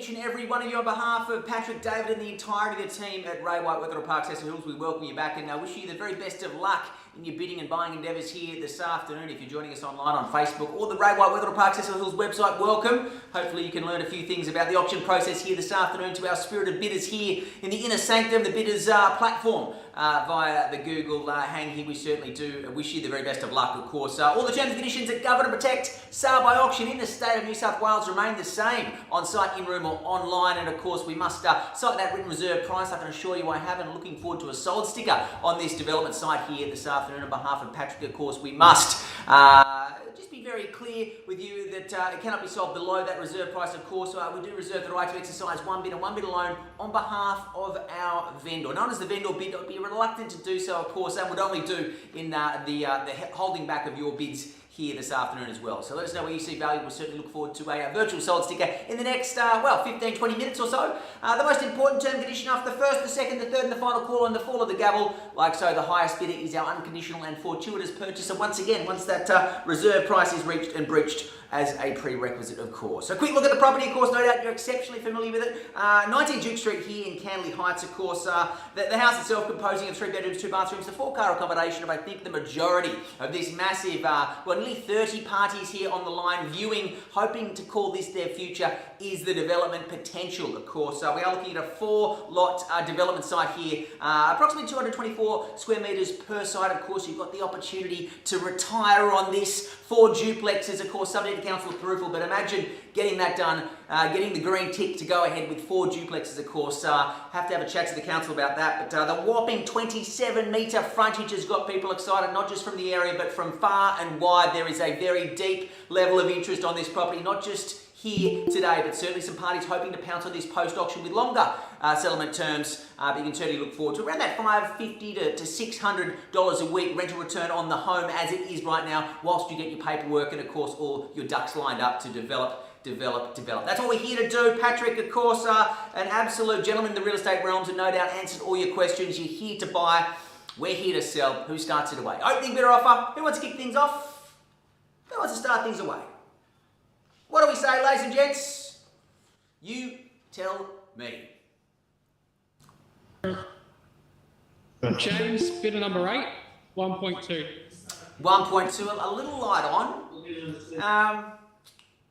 each and every one of you on behalf of Patrick, David and the entirety of the team at Ray White Wetherill Park Cecil Hills. We welcome you back and wish you the very best of luck in your bidding and buying endeavours here this afternoon. If you're joining us online on Facebook or the Ray White Wetherill Park Cecil Hills website, welcome. Hopefully you can learn a few things about the auction process here this afternoon to our spirited bidders here in the inner sanctum, the bidders platform via the Google hang here. We certainly do wish you the very best of luck, of course. All the terms and conditions that govern and protect sale by auction in the state of New South Wales remain the same on site, in room or online, and of course we must cite that written reserve price. I can assure you I haven't. Looking forward to a sold sticker on this development site here this afternoon. On behalf of Patrick, of course, we must just be very clear with you that it cannot be sold below that reserve price. Of course, we do reserve the right to exercise one bid and one bid alone on behalf of our vendor. Known as the vendor bid, I'd be reluctant to do so, of course, and would only do in the holding back of your bids here this afternoon as well. So let us know where you see value. We'll certainly look forward to a virtual sold sticker in the next, 15, 20 minutes or so. The most important term condition after the first, the second, the third and the final call and the fall of the gavel, like so, the highest bidder is our unconditional and fortuitous purchaser. Once again, once that reserve price is reached and breached as a prerequisite, of course. So a quick look at the property, of course, no doubt you're exceptionally familiar with it. 19 Duke Street here in Canley Heights, of course. The house itself composing of 3 bedrooms, 2 bathrooms, the 4-car accommodation of, I think, the majority of this massive, nearly 30 parties here on the line viewing, hoping to call this their future, is the development potential, of course. We are looking at a 4-lot development site here, approximately 224 square metres per site. Of course, you've got the opportunity to retire on this. 4 duplexes, of course, subject to council approval, but imagine getting that done, getting the green tick to go ahead with 4 duplexes, of course. Have to have a chat to the council about that, but the whopping 27-metre frontage has got people excited, not just from the area, but from far and wide. There is a very deep level of interest on this property, not just here today, but certainly some parties hoping to pounce on this post-auction with longer settlement terms. But you can certainly look forward to around that $550 to $600 a week rental return on the home as it is right now, whilst you get your paperwork and, of course, all your ducks lined up to develop. That's what we're here to do. Patrick, of course, an absolute gentleman in the real estate realms, and no doubt answered all your questions. You're here to buy. We're here to sell. Who starts it away? Opening bidder offer. Who wants to kick things off? Who wants to start things away? What do we say, ladies and gents? You tell me. James, bidder number 8, 1.2. 1.2, a little light on.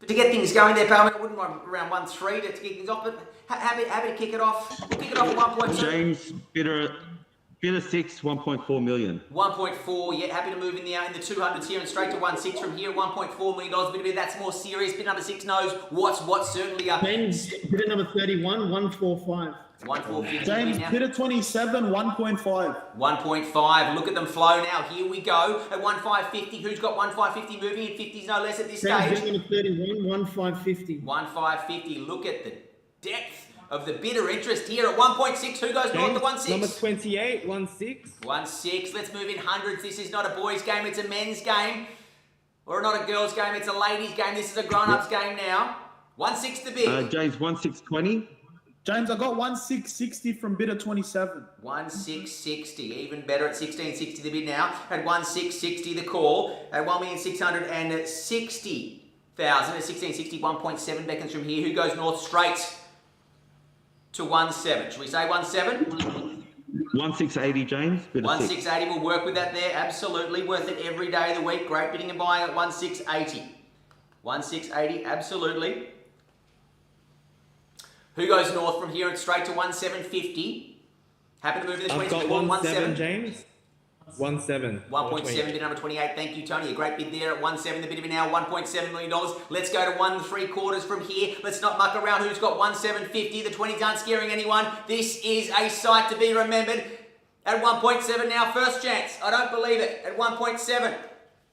But to get things going there, pal, I wouldn't want around 1.3 to kick things off, but happy to kick it off. We'll kick it off at 1.2. James, bidder 6, 1.4 million. 1.4, yeah, happy to move in the 200s here and straight to 1.6 from here. $1.4 million. Bit that's more serious. Bid number 6 knows what's certainly up. James, bidder number 31, 145. 1.450. James, bidder 27, 1.5. 1.5. Look at them flow now. Here we go at 1.550. Who's got 1.550 moving in 50s no less at this James, stage? bidder number 31, 1.550. 1.550. Look at the depth of the bidder interest here at 1.6. Who goes north to 1.6? Number 28, 1.6. 1.6. Let's move in hundreds. This is not a boys' game. It's a men's game. Or not a girls' game. It's a ladies' game. This is a grown-ups game now. 1.6 the bid. James, 1.620. James, I got 1.660 from bidder 27. 1.660, even better at 16.60 the bid now. At 1.660 the call. At 1,660,000 at 16.60, 1.7 beckons from here. Who goes north straight to 1.7? Should we say 1.7? 1.680, James. 1.680, we'll work with that there. Absolutely worth it every day of the week. Great bidding and buying at 1.680. 1.680, absolutely. Who goes north from here and straight to 1.750? Happy to move in the 20s. I've got 1.7, James. 1.7. 1.7 bid number 28. Thank you, Tony. A great bid there at 1.7. The bid of it now, $1.7 million. Let's go to 1.75 from here. Let's not muck around. Who's got 1.750? The 20s aren't scaring anyone. This is a sight to be remembered. At 1.7 now, first chance. I don't believe it. At 1.7.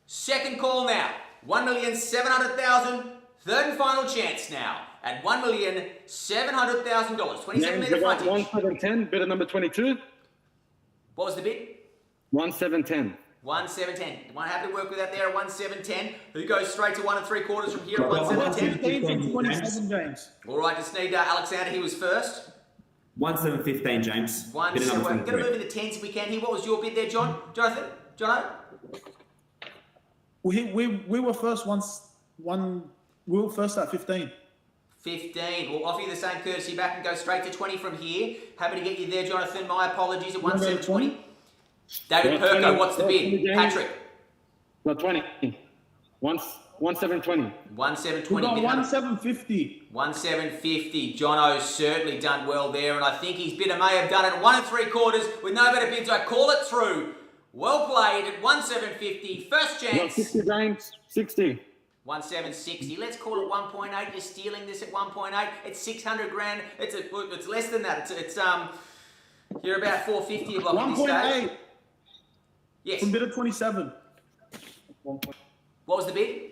Second call now. 1,700,000. Third and final chance now. At $1,700,000. 27 metre frontage. 1.710, bidder number 22. What was the bid? 1.710. 1.710. One happy to work with that there at 1.710. Who goes straight to 1.75 from here at 1.710? 27, James. All right, just need Alexander. He was first. 1.715, James. We're going to move in the 10s if we can here. What was your bid there, John? Jonathan? Jono? We were first we were first at 15. 15. We'll offer you the same courtesy back and go straight to 20 from here. Happy to get you there, Jonathan. My apologies at 1720. David Perko, what's the bid? Patrick. Got 20. 1720. 1720. We got 1750. 1750. Jono's certainly done well there, and I think his bidder may have done it at 1 3/4 with no better bids. I call it through. Well played at 1750. First chance. 60, James. 60. 1760. Let's call it 1.8. You're stealing this at 1.8. It's 600 grand. It's less than that. You're about 450 a block at this stage. 1.8 Yes. from bidder 27. What was the bid?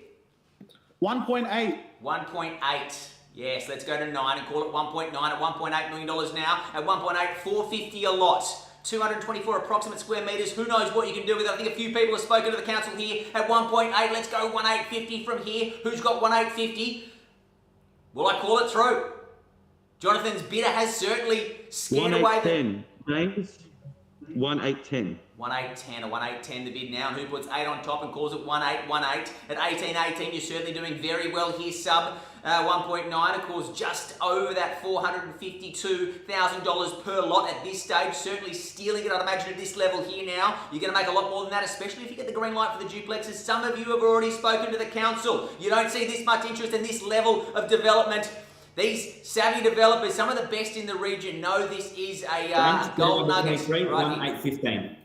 1.8. 1.8. Yes, let's go to 9 and call it 1.9 at $1.8 million now. At 1.8, 450 a lot. 224 approximate square metres. Who knows what you can do with it? I think a few people have spoken to the council here at 1.8. Let's go 1.850 from here. Who's got 1.850? Will I call it through? Jonathan's bidder has certainly scared away the... 1810, James. 1810. 1.810 or 1.810 the bid now. Who puts 8 on top and calls it 1.818? At 18.18, you're certainly doing very well here. Sub 1.9, of course, just over that $452,000 per lot at this stage. Certainly stealing it, I'd imagine, at this level here now. You're going to make a lot more than that, especially if you get the green light for the duplexes. Some of you have already spoken to the council. You don't see this much interest in this level of development. These savvy developers, some of the best in the region, know this is a gold nugget. 1815.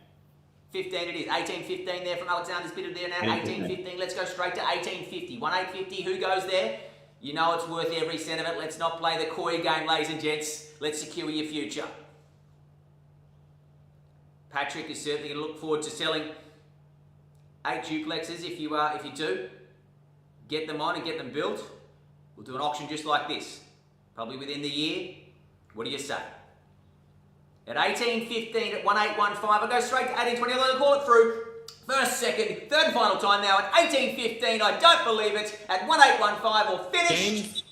15 it is. 18.15 there from Alexander's bidder there now. 18.15. Let's go straight to 18.50. 1.850. Who goes there? You know it's worth every cent of it. Let's not play the coy game, ladies and gents. Let's secure your future. Patrick is certainly going to look forward to selling 8 duplexes if you do. Get them on and get them built. We'll do an auction just like this. Probably within the year. What do you say? At 18.15 at 1.815, I'll go straight to 18.20. I'm going to call it through. First, second, third and final time now at 18.15. I don't believe it. At 1.815 or finished. James,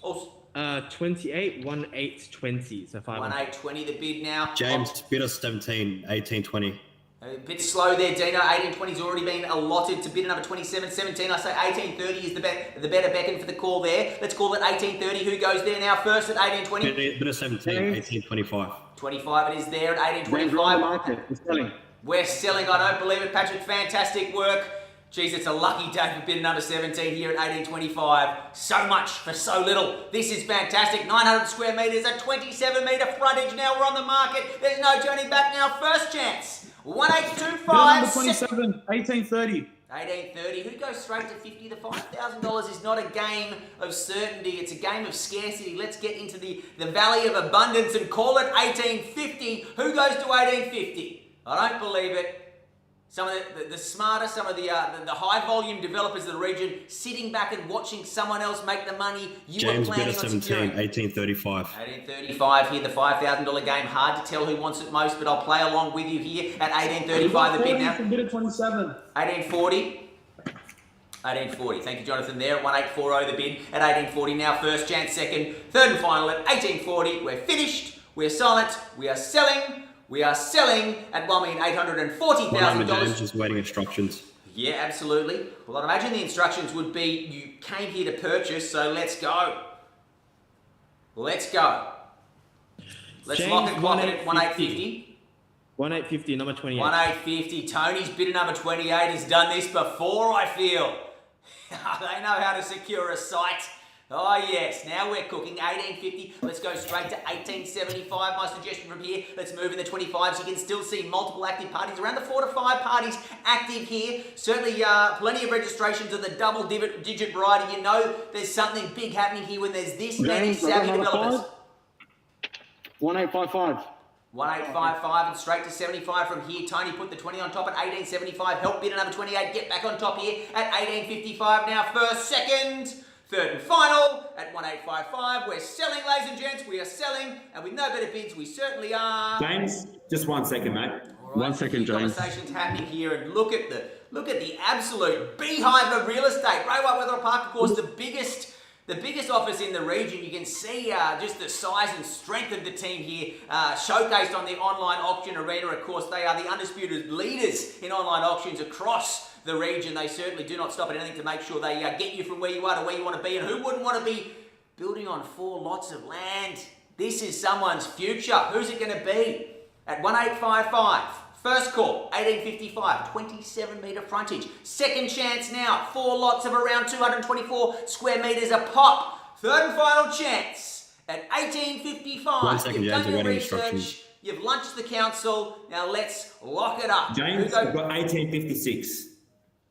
28, 1.820. So 5. 1.820 the bid now. James, bidder 17, 1820. A bit slow there, Dino. 18.20's already been allotted to bidder number 27. 17, I say 18.30 is the better beckon for the call there. Let's call it 18.30. Who goes there now first at 18.20? Bidder 17, 1825. 25 it is there at 18.25. We're selling, I don't believe it. Patrick, fantastic work. Geez, it's a lucky day for bidder number 17 here at 18.25. So much for so little. This is fantastic. 900 square metres, a 27 metre frontage. Now we're on the market. There's no turning back now. First chance. 1.825. Number 27, 1830. 18.30. Who goes straight to 50? The $5,000 is not a game of certainty. It's a game of scarcity. Let's get into the valley of abundance and call it 18.50. Who goes to 18.50? I don't believe it. Some of the smarter, some of the high volume developers of the region sitting back and watching someone else make the money. James, bidder 17, 1835. 1835 here, the $5,000 game. Hard to tell who wants it most, but I'll play along with you here at 1835 the bid now. Bidder 27. 1840. 1840. Thank you, Jonathan, there at 1840 the bid at 1840 now. First chance, second, third and final at 1840. We're finished. We're silent. We are selling. We are selling at $1,840,000. James, just waiting instructions. Yeah, absolutely. Well, I'd imagine the instructions would be you came here to purchase, so let's go. Let's go. Let's James, lock and clock it at 1850. 1.850, number 28. 1850. Tony's bidder number 28 has done this before, I feel. They know how to secure a site. Oh yes, now we're cooking. 1850. Let's go straight to 1875. My suggestion from here. Let's move in the 25s. You can still see multiple active parties, around the 4 to 5 parties active here. Certainly plenty of registrations of the double digit variety. You know there's something big happening here when there's this many savvy developers. 1855. 1855 and straight to 75 from here. Tony put the 20 on top at 1875. Help bidder number 28 get back on top here at 1855 now. First, second. Third and final at 1855. We're selling, ladies and gents. We are selling, and with no better bids, we certainly are. James, just 1 second, mate. All right, 1 second, James. Conversations happening here, and look at the absolute beehive of real estate. Ray White Weather Park, of course, the biggest office in the region. You can see just the size and strength of the team here, showcased on the online auction arena. Of course, they are the undisputed leaders in online auctions across the region. They certainly do not stop at anything to make sure they get you from where you are to where you want to be. And who wouldn't want to be building on 4 lots of land. This is someone's future. Who's it going to be? At 1855. First call, 1855, 27 metre frontage. Second chance now, 4 lots of around 224 square metres a pop. Third and final chance at 1855. 1 second, You've James, done I'm your waiting research, instructions. you've lunched the council, now let's lock it up. James, Who I've got 1856.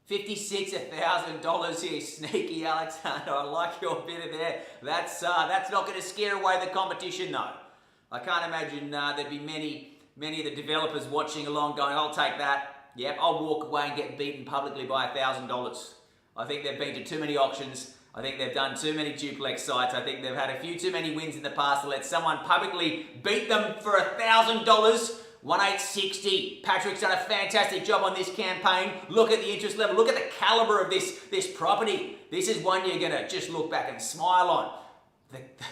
$56,000 here, sneaky Alexander. I like your bidder there. That's not going to scare away the competition though. I can't imagine there'd be many of the developers watching along going, I'll take that. Yep, I'll walk away and get beaten publicly by $1,000. I think they've been to too many auctions. I think they've done too many duplex sites. I think they've had a few too many wins in the past to let someone publicly beat them for $1,000. 1860. Patrick's done a fantastic job on this campaign. Look at the interest level. Look at the caliber of this property. This is one you're going to just look back and smile on.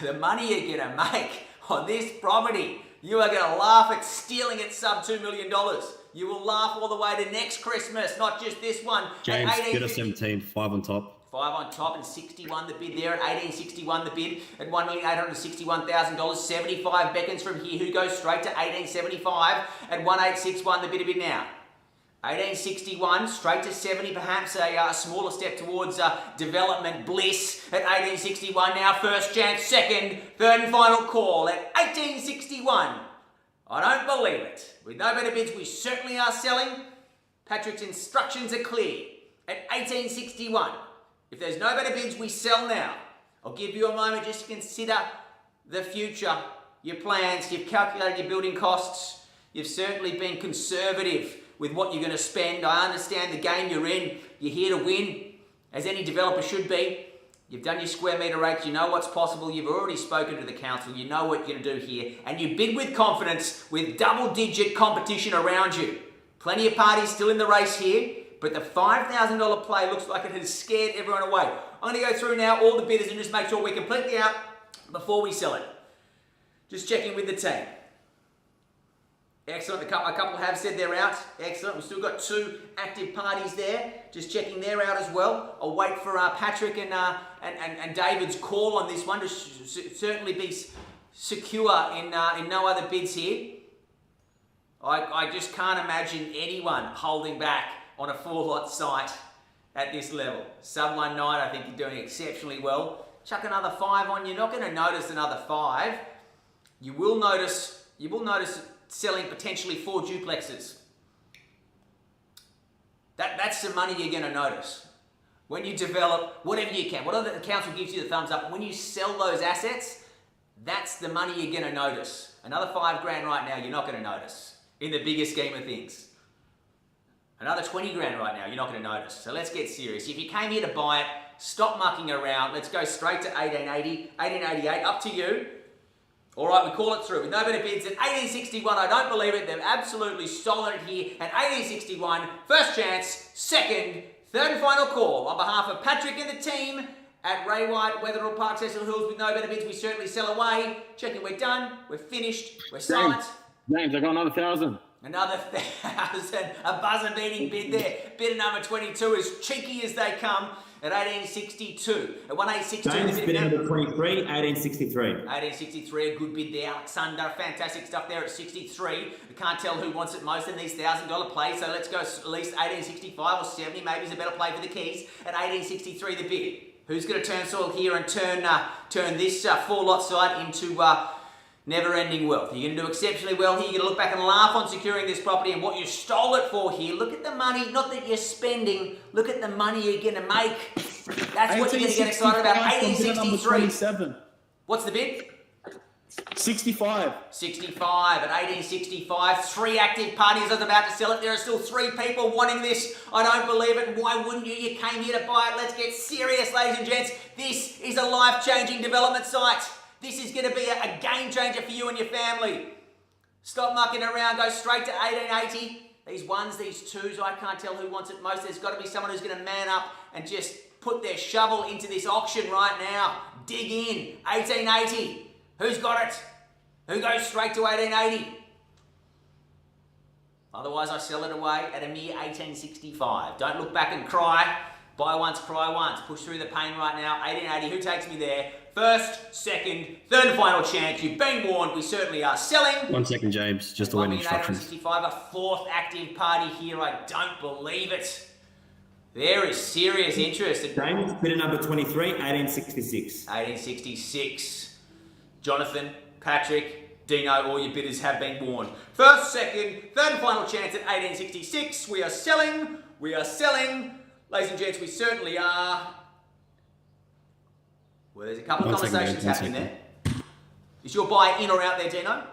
The money you're going to make on this property. You are going to laugh at stealing it sub $2 million. You will laugh all the way to next Christmas, not just this one. James, bid of 17, 5 on top. 5 on top and 61 the bid there at 1861 the bid at $1,861,000. 75 beckons from here. Who goes straight to 1875 at 1861 the bid now. 1861 straight to 70, perhaps a smaller step towards development bliss at 1861 now. First chance, second, third and final call at 1861. I don't believe it. With no better bids, we certainly are selling. Patrick's instructions are clear at 1861. If there's no better bids, we sell now. I'll give you a moment just to consider the future, your plans. You've calculated your building costs. You've certainly been conservative with what you're going to spend. I understand the game you're in. You're here to win, as any developer should be. You've done your square metre rates. You know what's possible. You've already spoken to the council. You know what you're going to do here. And you bid with confidence with double-digit competition around you. Plenty of parties still in the race here. But the $5,000 play looks like it has scared everyone away. I'm going to go through now all the bidders and just make sure we're completely out before we sell it. Just checking with the team. Excellent. A couple have said they're out. Excellent. We've still got 2 active parties there. Just checking they're out as well. I'll wait for Patrick and David's call on this one to certainly be secure in no other bids here. I just can't imagine anyone holding back on a 4-lot site at this level. Sub 19, I think you're doing exceptionally well. Chuck another 5 on. You're not going to notice another 5. You will notice selling potentially 4 duplexes. That's the money you're going to notice. When you develop whatever you can, whatever the council gives you the thumbs up, when you sell those assets, that's the money you're going to notice. Another $5 grand right now, you're not going to notice in the bigger scheme of things. Another 20 grand right now, you're not going to notice. So let's get serious. If you came here to buy it, stop mucking around. Let's go straight to 1880, 1888, up to you. All right, we call it through. With no better bids at 1861, I don't believe it. They've absolutely stolen it here at 1861. First chance, second, third and final call. On behalf of Patrick and the team at Ray White, Wetherill Park, Cecil Hills, with no better bids, we certainly sell away. Checking we're done, we're finished, we're silent. James, I got another 1,000. Another 1,000, a buzzer-beating bid there. Bidder number 22, as cheeky as they come, at 1862. At 1862, James, bid number 23, 1863. 1863, a good bid there. Alexander, fantastic stuff there at 63. We can't tell who wants it most in these $1,000 plays, so let's go at least 1865 or 70. Maybe it's a better play for the keys. At 1863, the bid. Who's going to turn soil here and turn this 4-lot site into never-ending wealth? You're going to do exceptionally well here. You're going to look back and laugh on securing this property and what you stole it for here. Look at the money, not that you're spending. Look at the money you're going to make. That's what you're going to get excited about. 1863. What's the bid? 65. 65 at 1865. 3 active parties are about to sell it. There are still 3 people wanting this. I don't believe it. Why wouldn't you? You came here to buy it. Let's get serious, ladies and gents. This is a life-changing development site. This is going to be a game changer for you and your family. Stop mucking around. Go straight to 1880. These 1s, these 2s, I can't tell who wants it most. There's got to be someone who's going to man up and just put their shovel into this auction right now. Dig in. 1880. Who's got it? Who goes straight to 1880? Otherwise, I sell it away at a mere 1865. Don't look back and cry. Buy once, cry once. Push through the pain right now. 1880. Who takes me there? First, second, third and final chance. You've been warned. We certainly are selling. 1 second, James. Just awaiting instructions. 1,865, a fourth active party here. I don't believe it. There is serious interest. James, bidder number 23, 1866. 1866. Jonathan, Patrick, Dino, all your bidders have been warned. First, second, third and final chance at 1866. We are selling. We are selling. Ladies and gents, we certainly are. Well, there's a couple of conversations happening there. Is your buy in or out there, Dino?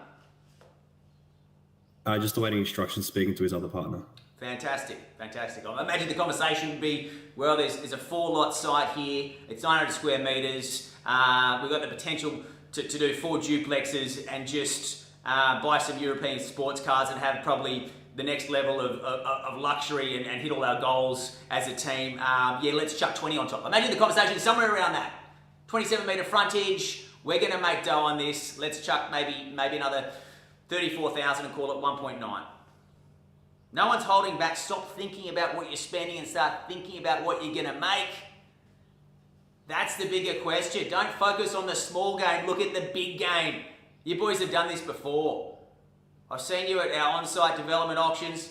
Just awaiting instructions, speaking to his other partner. Fantastic, fantastic. I imagine the conversation would be, well, there's a 4-lot site here. It's 900 square metres. We've got the potential to do 4 duplexes and just buy some European sports cars and have probably the next level of luxury and hit all our goals as a team. Yeah, let's chuck 20 on top. Imagine the conversation somewhere around that. 27 metre frontage. We're going to make dough on this. Let's chuck maybe another 34,000 and call it 1.9. No one's holding back. Stop thinking about what you're spending and start thinking about what you're going to make. That's the bigger question. Don't focus on the small game. Look at the big game. You boys have done this before. I've seen you at our on-site development auctions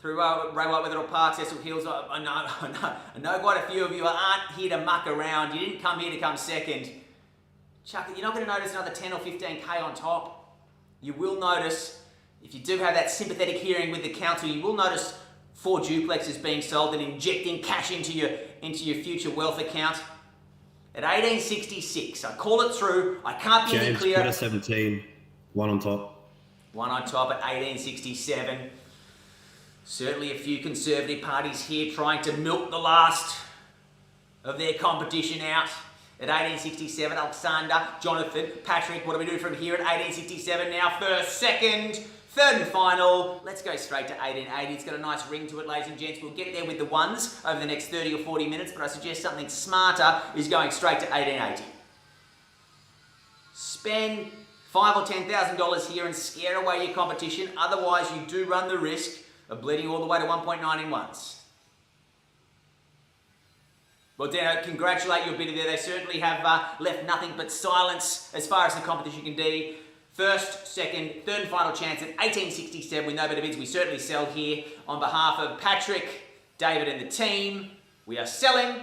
through Ray White Weatherall Park, Cecil Hills. I know quite a few of you aren't here to muck around. You didn't come here to come second. Chuck, you're not going to notice another 10 or 15K on top. You will notice, if you do have that sympathetic hearing with the council, you will notice 4 duplexes being sold and injecting cash into your future wealth account. At 1866, I call it through. I can't be any clearer. James, bidder 17, 1 on top. 1 on top at 1867. Certainly a few Conservative parties here trying to milk the last of their competition out. At 1867, Alexander, Jonathan, Patrick, what do we do from here at 1867 now? First, second, third and final. Let's go straight to 1880. It's got a nice ring to it, ladies and gents. We'll get there with the ones over the next 30 or 40 minutes, but I suggest something smarter is going straight to 1880. Spend $5,000 or $10,000 here and scare away your competition. Otherwise, you do run the risk of bleeding all the way to 1.9 in ones. Well, Dan, congratulate your bidder there. They certainly have left nothing but silence as far as the competition can be. First, second, third and final chance at 1867 with no better bids. We certainly sell here on behalf of Patrick, David and the team. We are selling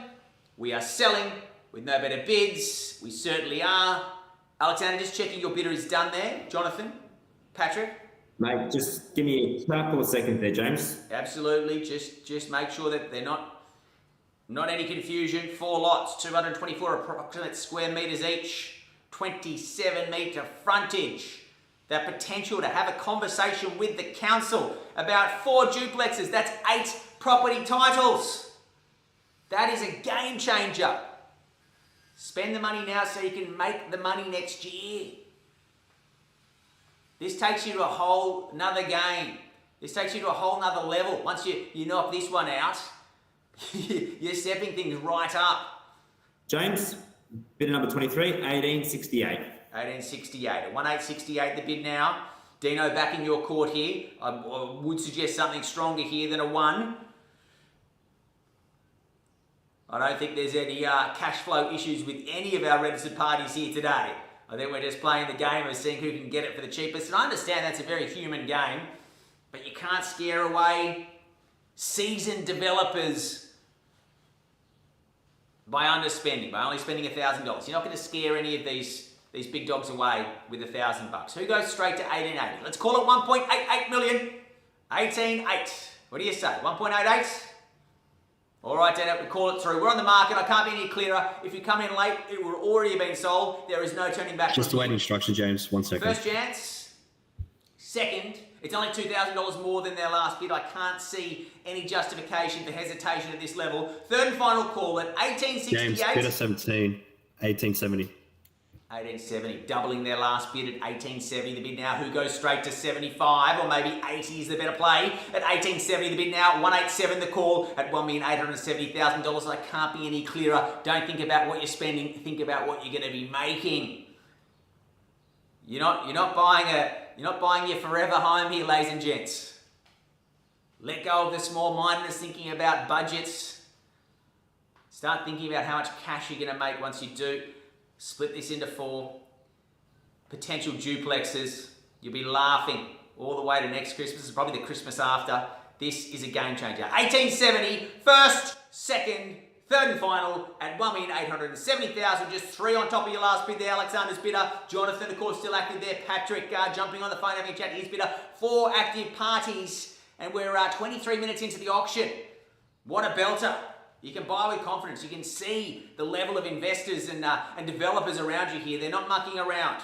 with no better bids. We certainly are. Alexander, just checking your bidder is done there. Jonathan, Patrick. Mate, just give me a couple of seconds there, James. Absolutely. Just make sure that they're not any confusion. 4 lots, 224 approximate square metres each, 27 metre frontage. That potential to have a conversation with the council about 4 duplexes. That's 8 property titles. That is a game changer. Spend the money now so you can make the money next year. This takes you to a whole nother game. This takes you to a whole nother level. Once you knock this one out, you're stepping things right up. James, bidder number 23, 1868. 1868. At 1868 the bid now. Dino back in your court here. I would suggest something stronger here than a 1. I don't think there's any cash flow issues with any of our registered parties here today. I think we're just playing the game of seeing who can get it for the cheapest. And I understand that's a very human game, but you can't scare away seasoned developers by underspending, by only spending $1,000. You're not going to scare any of these big dogs away with $1,000. Who goes straight to 1880? Let's call it 1.88 million. 18.8. What do you say? 1.88? All right, Dan, we call it through. We're on the market. I can't be any clearer. If you come in late, it will already have been sold. There is no turning back. Just awaiting instruction, James. 1 second. First chance. Second. It's only $2,000 more than their last bid. I can't see any justification for hesitation at this level. Third and final call at 1868. James, bidder 17, 1870. 1870, doubling their last bid at 1870. The bid now, who goes straight to 75 or maybe 80 is the better play. At 1870, the bid now, 187 the call at $1,870,000. I can't be any clearer. Don't think about what you're spending. Think about what you're going to be making. You're not buying your forever home here, ladies and gents. Let go of the small-mindedness, thinking about budgets. Start thinking about how much cash you're going to make once you do Split this into 4. Potential duplexes. You'll be laughing all the way to next Christmas, and probably the Christmas after. This is a game changer. 1870, first, second, third and final at 1,870,000. Just 3 on top of your last bid there. Alexander's bidder. Jonathan, of course, still active there. Patrick jumping on the phone, having a chat to his bidder. 4 active parties, and we're 23 minutes into the auction. What a belter. You can buy with confidence. You can see the level of investors and developers around you here. They're not mucking around.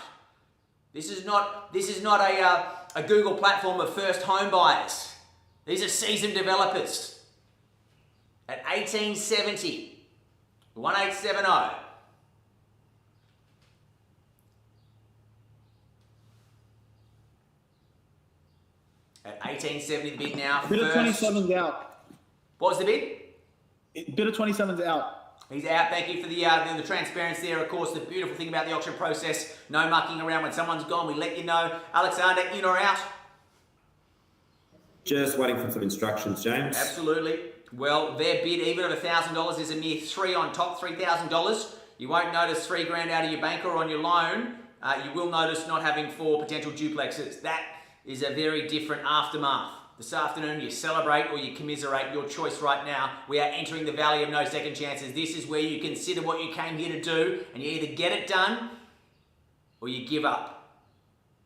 This is not a Google platform of first home buyers. These are seasoned developers. At 1870, 1870. At 1870 the bid now. Bid of 27's out. What was the bid? Bid of 27's out. He's out. Thank you for the transparency there. Of course, the beautiful thing about the auction process, no mucking around. When someone's gone, we let you know. Alexander, in or out? Just waiting for some instructions, James. Absolutely. Well, their bid, even of $1,000, is a mere 3 on top, $3,000. You won't notice $3,000 out of your bank or on your loan. You will notice not having 4 potential duplexes. That is a very different aftermath. This afternoon, you celebrate or you commiserate, your choice right now. We are entering the valley of no second chances. This is where you consider what you came here to do, and you either get it done or you give up.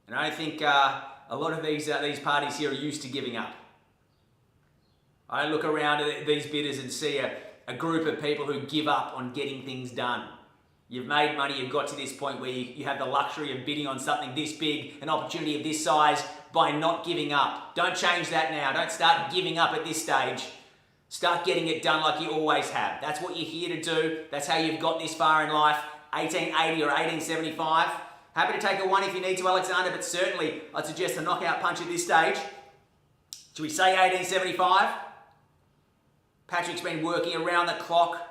And I don't think a lot of these parties here are used to giving up. I look around at these bidders and see a group of people who give up on getting things done. You've made money, you've got to this point where you have the luxury of bidding on something this big, an opportunity of this size, by not giving up. Don't change that now. Don't start giving up at this stage. Start getting it done like you always have. That's what you're here to do. That's how you've got this far in life. 1880 or 1875. Happy to take a 1 if you need to, Alexander, but certainly I'd suggest a knockout punch at this stage. Should we say 1875? Patrick's been working around the clock,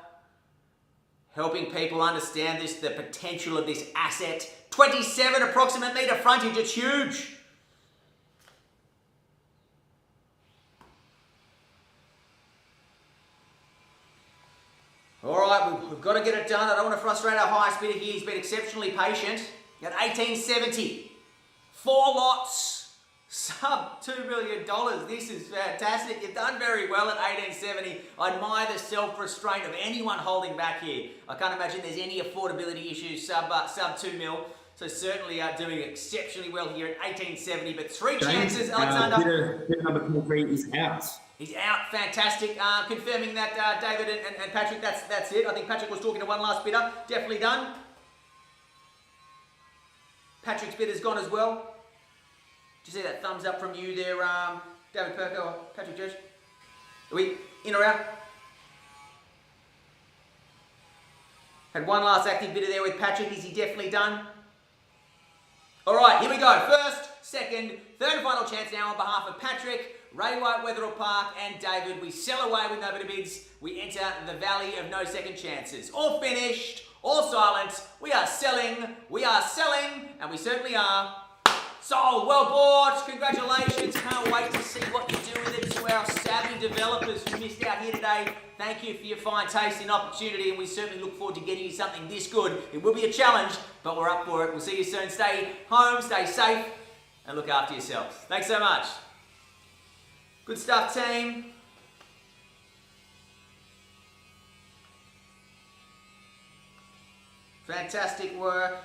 helping people understand the potential of this asset. 27 approximate metre frontage, it's huge. All right, we've got to get it done. I don't want to frustrate our highest bidder here. He's been exceptionally patient. At 1870, 4 lots, sub $2 million. This is fantastic. You've done very well at 1870. I admire the self-restraint of anyone holding back here. I can't imagine there's any affordability issues sub 2 mil. So certainly doing exceptionally well here at 1870. But 3 chances, Alexander. Bidder number 23 is out. He's out, fantastic. Confirming that David and Patrick, that's it. I think Patrick was talking to one last bidder. Definitely done. Patrick's bidder's gone as well. Did you see that thumbs up from you there, David Perko or Patrick Judge? Are we in or out? Had one last active bidder there with Patrick. Is he definitely done? All right, here we go. First, second, third and final chance now on behalf of Patrick, Ray White, Wetherill Park, and David. We sell away with no better bids. We enter the valley of no second chances. All finished, all silent. We are selling, and we certainly are. Sold, well bought, congratulations. Can't wait to see what you do with it. To our savvy developers who missed out here today, thank you for your fine taste and opportunity, and we certainly look forward to getting you something this good. It will be a challenge, but we're up for it. We'll see you soon. Stay home, stay safe, and look after yourselves. Thanks so much. Good stuff, team. Fantastic work.